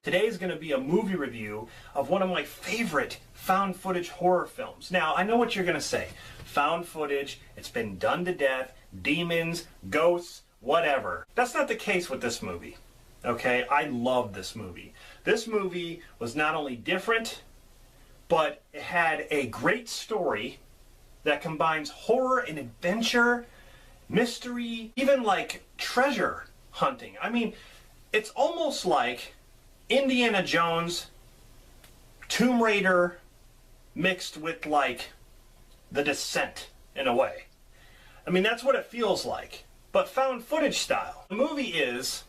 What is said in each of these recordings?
Today is going to be a movie review of one of my favorite found footage horror films. Now, I know what you're going to say. Found footage, it's been done to death, demons, ghosts, whatever. That's not the case with this movie. Okay, I love this movie. This movie was not only different, but it had a great story that combines horror and adventure, mystery, even like treasure hunting. I mean, it's almost like Indiana Jones, Tomb Raider mixed with like The Descent in a way. I mean, that's what it feels like, but found footage style. The movie is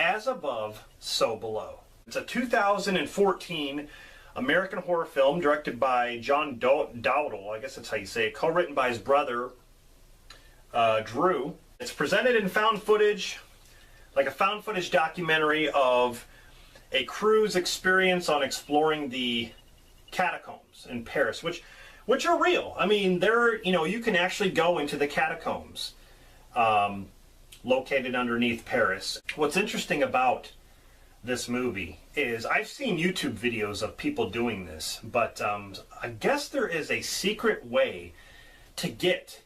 As Above, So Below. It's a 2014 American horror film directed by John Dowdle, I guess that's how you say it, co-written by his brother, Drew. It's presented in found footage, like a found footage documentary of a crew's experience on exploring the catacombs in Paris, which are real. I mean, you can actually go into the catacombs located underneath Paris. What's interesting about this movie is I've seen YouTube videos of people doing this, but I guess there is a secret way to get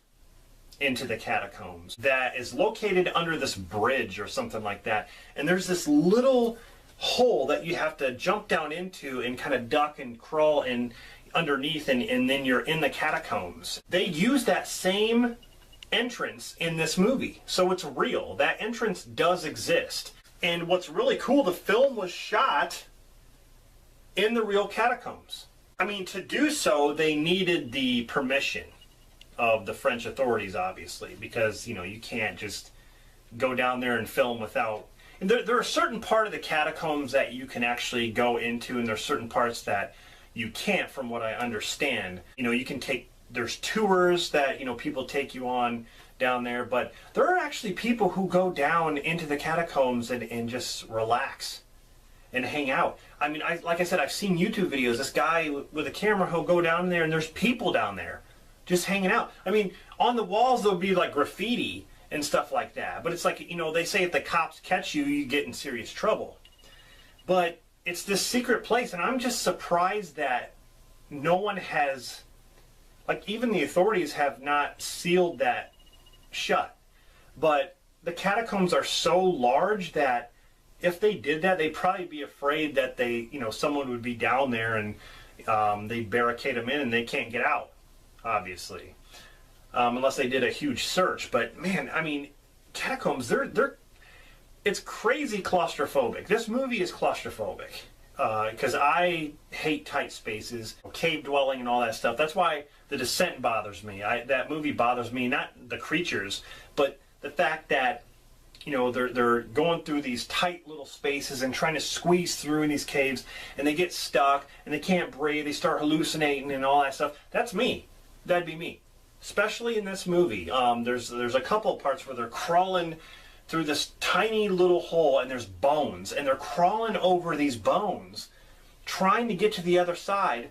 into the catacombs that is located under this bridge or something like that, and there's this little hole that you have to jump down into and kind of duck and crawl in underneath, and then you're in the catacombs. They use that same entrance in this movie, so it's real. That entrance does exist. And what's really cool, the film was shot in the real catacombs. I mean, to do so, they needed the permission of the French authorities, obviously, because, you can't just go down there and film without. And there are certain part of the catacombs that you can actually go into, and there's certain parts that you can't, from what I understand. You can there's tours that, people take you on down there, but there are actually people who go down into the catacombs and just relax and hang out. I mean, like I said, I've seen YouTube videos. This guy with a camera, he'll go down there and there's people down there just hanging out. I mean, on the walls there'll be like graffiti and stuff like that, but it's like, they say if the cops catch you, you get in serious trouble. But it's this secret place, and I'm just surprised that no one has, like, even the authorities have not sealed that shut. But the catacombs are so large that if they did that, they'd probably be afraid that someone would be down there and they barricade them in and they can't get out, obviously. Unless they did a huge search. But man, I mean, catacombs, it's crazy claustrophobic. This movie is claustrophobic because I hate tight spaces, cave dwelling and all that stuff. That's why The Descent bothers me. That movie bothers me, not the creatures, but the fact that they're going through these tight little spaces and trying to squeeze through in these caves, and they get stuck and they can't breathe. They start hallucinating and all that stuff. That's me. That'd be me. Especially in this movie, there's a couple of parts where they're crawling through this tiny little hole and there's bones, and they're crawling over these bones trying to get to the other side.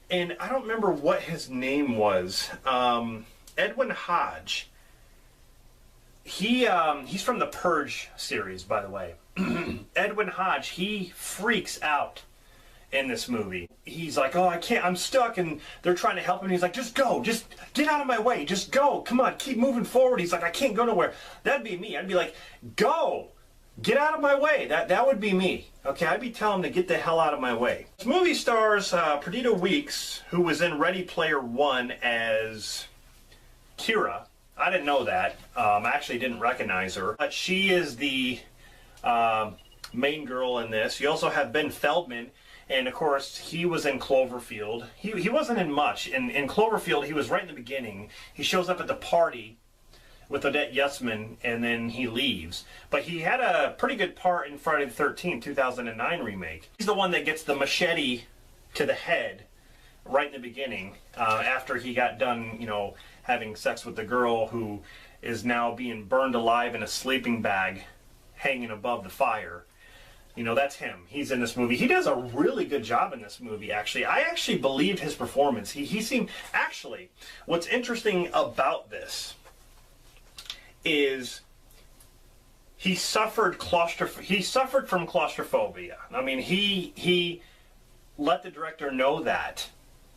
And I don't remember what his name was. Edwin Hodge. He's from the Purge series, by the way. Edwin Hodge, he freaks out in this movie. He's like, oh, I can't, I'm stuck, and they're trying to help him. He's like, just go, just get out of my way, just go, come on, keep moving forward. He's like, I can't go nowhere. That'd be me. I'd be like, go, get out of my way. That would be me. Okay, I'd be telling him to get the hell out of my way. This movie stars Perdita Weeks, who was in Ready Player One as Kira. I didn't know that. I actually didn't recognize her. But she is the main girl in this. You also have Ben Feldman. And of course, he was in Cloverfield. He wasn't in much. In Cloverfield, he was right in the beginning. He shows up at the party with Odette Yesman, and then he leaves. But he had a pretty good part in Friday the 13th, 2009 remake. He's the one that gets the machete to the head right in the beginning, after he got done, having sex with the girl who is now being burned alive in a sleeping bag hanging above the fire. That's him. He's in this movie. He does a really good job in this movie, actually. I actually believed his performance. He seemed... Actually, what's interesting about this is he suffered from claustrophobia. I mean, he let the director know that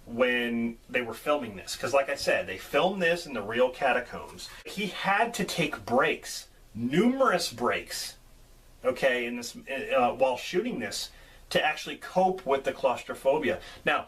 when they were filming this, because like I said, they filmed this in the real catacombs. He had to take breaks, numerous breaks, okay, in this while shooting this, to actually cope with the claustrophobia. Now,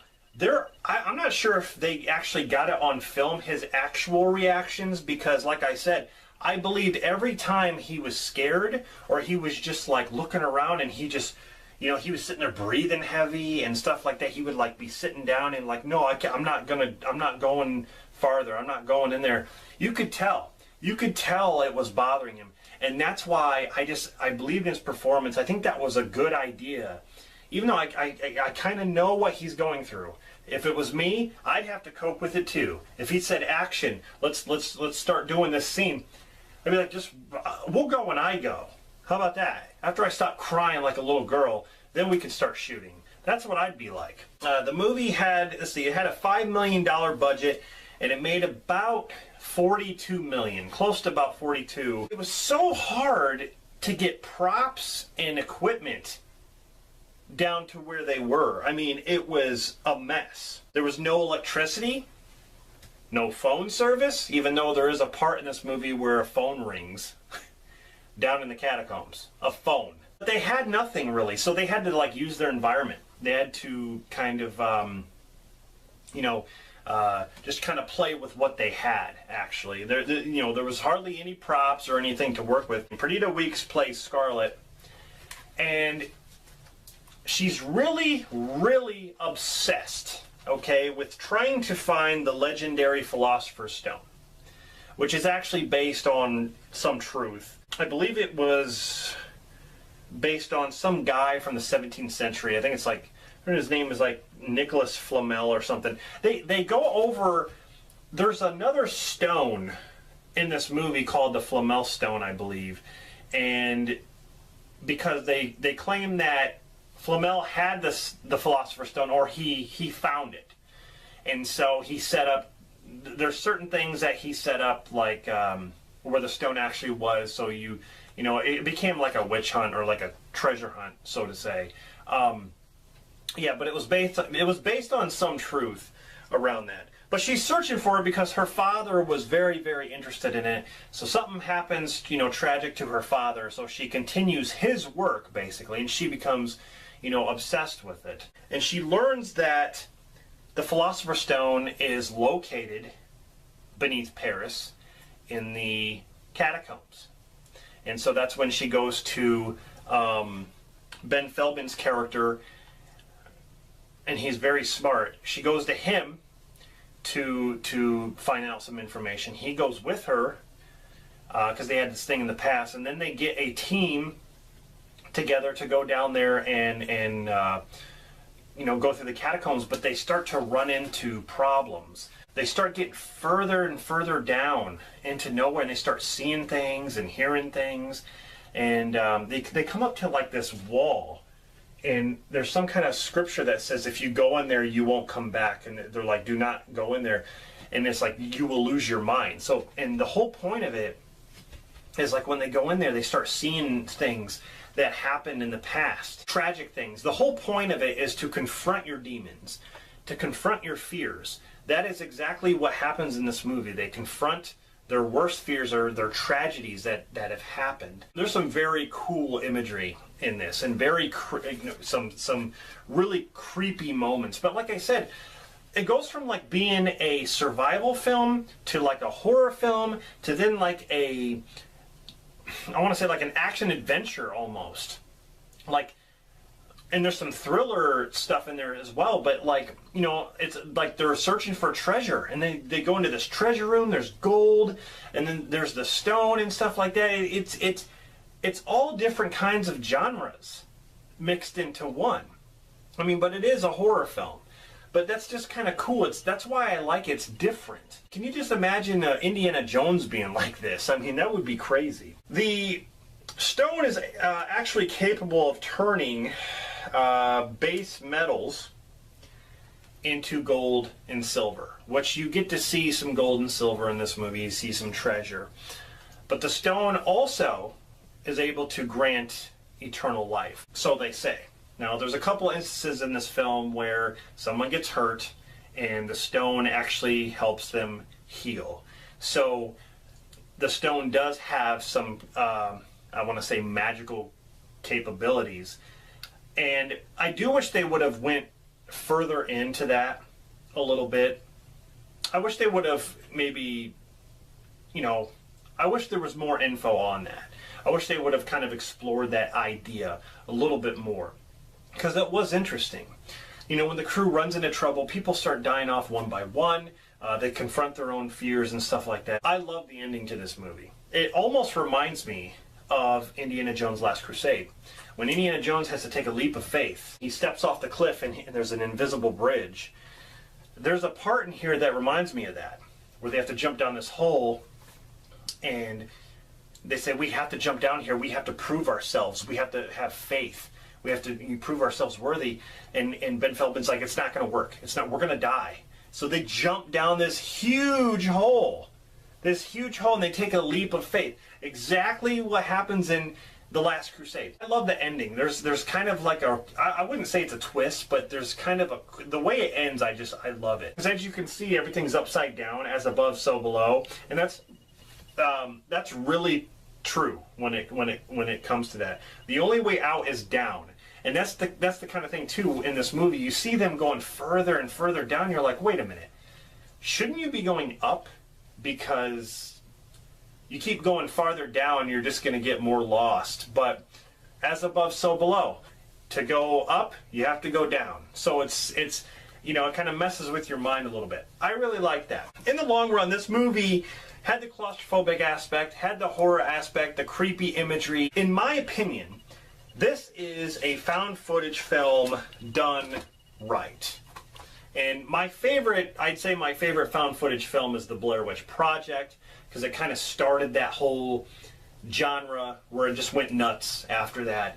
I'm not sure if they actually got it on film, his actual reactions, because like I said, I believed every time he was scared or he was just like looking around and he just, you know, he was sitting there breathing heavy and stuff like that, he would like be sitting down and like, no, I'm not going farther, I'm not going in there. You could tell it was bothering him. And that's why I believed in his performance. I think that was a good idea. Even though I kind of know what he's going through. If it was me, I'd have to cope with it too. If he said action, let's start doing this scene, I'd be like, just we'll go when I go. How about that? After I stop crying like a little girl, then we can start shooting. That's what I'd be like. The movie had, let's see, it had a $5 million budget, and it made about $42 million, close to about 42. It was so hard to get props and equipment down to where they were. I mean, it was a mess. There was no electricity, no phone service, even though there is a part in this movie where a phone rings down in the catacombs. A phone. But they had nothing really, so they had to like use their environment. They had to kind of, just kind of play with what they had, actually. There was hardly any props or anything to work with. Perdita Weeks plays Scarlett, and she's really, really obsessed, okay, with trying to find the legendary Philosopher's Stone, which is actually based on some truth. I believe it was based on some guy from the 17th century. I think it's like, his name is like Nicholas Flamel or something. They go over, there's another stone in this movie called the Flamel Stone, I believe, and because they claim that Flamel had the Philosopher's Stone, or he found it. And so he set up, there's certain things that he set up, like where the stone actually was, so it became like a witch hunt or like a treasure hunt, so to say. Yeah, but it was based on some truth around that. But she's searching for it because her father was very, very interested in it. So something happens, tragic to her father, so she continues his work, basically, and she becomes obsessed with it. And she learns that the Philosopher's Stone is located beneath Paris in the catacombs. And so that's when she goes to Ben Feldman's character, and he's very smart. She goes to him to find out some information. He goes with her because they had this thing in the past, and then they get a team together to go down there and go through the catacombs, but they start to run into problems. They start getting further and further down into nowhere, and they start seeing things and hearing things, and they come up to like this wall, and there's some kind of scripture that says if you go in there you won't come back, and they're like, do not go in there, and it's like you will lose your mind. So, and the whole point of it is like when they go in there they start seeing things that happened in the past, tragic things. The whole point of it is to confront your demons, to confront your fears. That is exactly what happens in this movie. They confront their worst fears or their tragedies that have happened. There's some very cool imagery in this, and some really creepy moments. But like I said, it goes from like being a survival film to like a horror film to then like I want to say like an action adventure almost. Like, and there's some thriller stuff in there as well, but like, it's like they're searching for treasure, and they go into this treasure room, there's gold, and then there's the stone and stuff like that. It's all different kinds of genres mixed into one. I mean, but it is a horror film. But that's just kind of cool. That's why I like it. It's different. Can you just imagine Indiana Jones being like this? I mean, that would be crazy. The stone is actually capable of turning base metals into gold and silver, which you get to see some gold and silver in this movie. You see some treasure. But the stone also is able to grant eternal life. So they say. Now, there's a couple instances in this film where someone gets hurt and the stone actually helps them heal. So the stone does have some, I want to say, magical capabilities. And I do wish they would have went further into that a little bit. I wish they would have maybe, I wish there was more info on that. I wish they would have kind of explored that idea a little bit more, because it was interesting. When the crew runs into trouble, people start dying off one by one. They confront their own fears and stuff like that. I love the ending to this movie. It almost reminds me of Indiana Jones' Last Crusade. When Indiana Jones has to take a leap of faith, he steps off the cliff and there's an invisible bridge. There's a part in here that reminds me of that, where they have to jump down this hole and they say, we have to jump down here, we have to prove ourselves, we have to have faith, we have to prove ourselves worthy. And Ben Feldman's like, it's not going to work, we're going to die. So they jump down this huge hole, and they take a leap of faith. Exactly what happens in The Last Crusade. I love the ending. There's kind of like I wouldn't say it's a twist, but there's kind of the way it ends, I love it. Because as you can see, everything's upside down, as above, so below. And that's really true when it comes to that. The only way out is down. And that's the kind of thing too in this movie. You see them going further and further down. You're like, wait a minute, shouldn't you be going up? Because you keep going farther down, you're just going to get more lost. But as above, so below. To go up, you have to go down. So it's it kind of messes with your mind a little bit. I really like that. In the long run, this movie had the claustrophobic aspect, had the horror aspect, the creepy imagery. In my opinion, this is a found footage film done right. And I'd say my favorite found footage film is the Blair Witch Project, because it kind of started that whole genre where it just went nuts after that.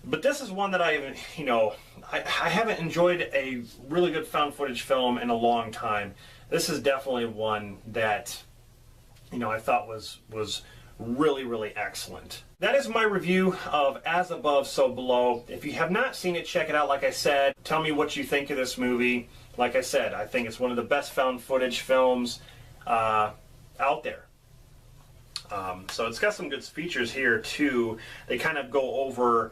But this is one that I haven't enjoyed a really good found footage film in a long time. This is definitely one that, I thought was really, really excellent. That is my review of As Above, So Below. If you have not seen it, check it out. Like I said, tell me what you think of this movie. Like I said, I think it's one of the best found footage films out there. So it's got some good features here too. They kind of go over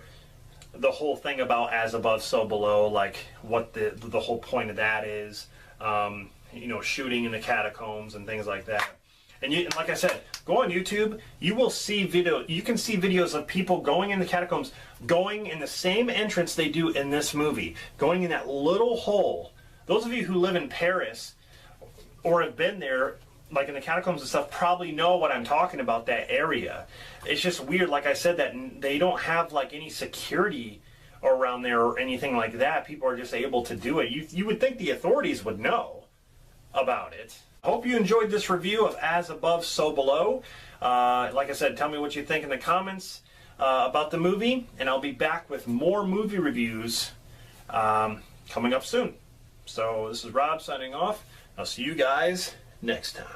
the whole thing about As Above, So Below, like what the whole point of that is. Shooting in the catacombs and things like that. And like I said, go on YouTube. You will see You can see videos of people going in the catacombs, going in the same entrance they do in this movie, going in that little hole. Those of you who live in Paris or have been there, like in the catacombs and stuff, probably know what I'm talking about. That area. It's just weird, like I said, that they don't have like any security around there or anything like that. People are just able to do it. You would think the authorities would know about it. Hope you enjoyed this review of As Above, So Below. Like I said, tell me what you think in the comments about the movie, and I'll be back with more movie reviews coming up soon. So this is Rob signing off. I'll see you guys next time.